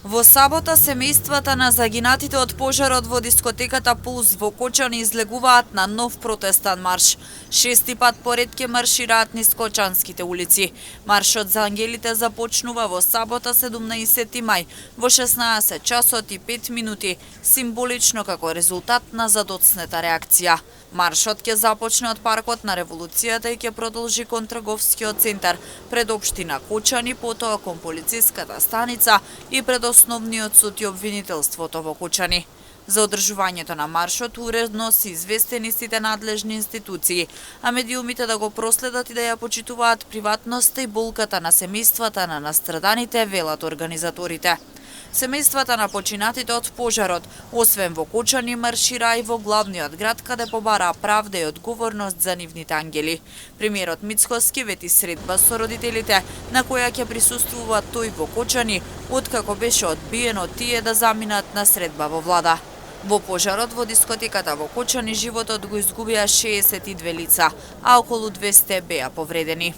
Во сабота семејствата на загинатите од пожарот во дискотеката Пулс во Кочани излегуваат на нов протестан марш. 6-ти пат поред ќе маршираат низ кочанските улици. Маршот за ангелите започнува во сабота 17 мај во 16 часот и 5 минути, символично како резултат на задоцнета реакција. Маршот ќе започне од паркот на Револуцијата и ќе продолжи кон трговскиот центар, пред општина Кочани, потоа кон полициската станица и пред основниот суд и обвинителството во Кочани. За одржувањето на маршот уредно се известени сите надлежни институции, а медиумите да го проследат и да ја почитуваат приватноста и болката на семејствата на настраданите, велат организаторите. Семејствата на починатите од пожарот, освен во Кочани, маршира и во главниот град, каде побараа правда и одговорност за нивните ангели. Премиерот Мицкоски вети средба со родителите, на која ќе присуствува тој во Кочани, откако беше одбиено тие да заминат на средба во влада. Во пожарот во дискотеката во Кочани животот го изгубија 62 лица, а околу 200 беа повредени.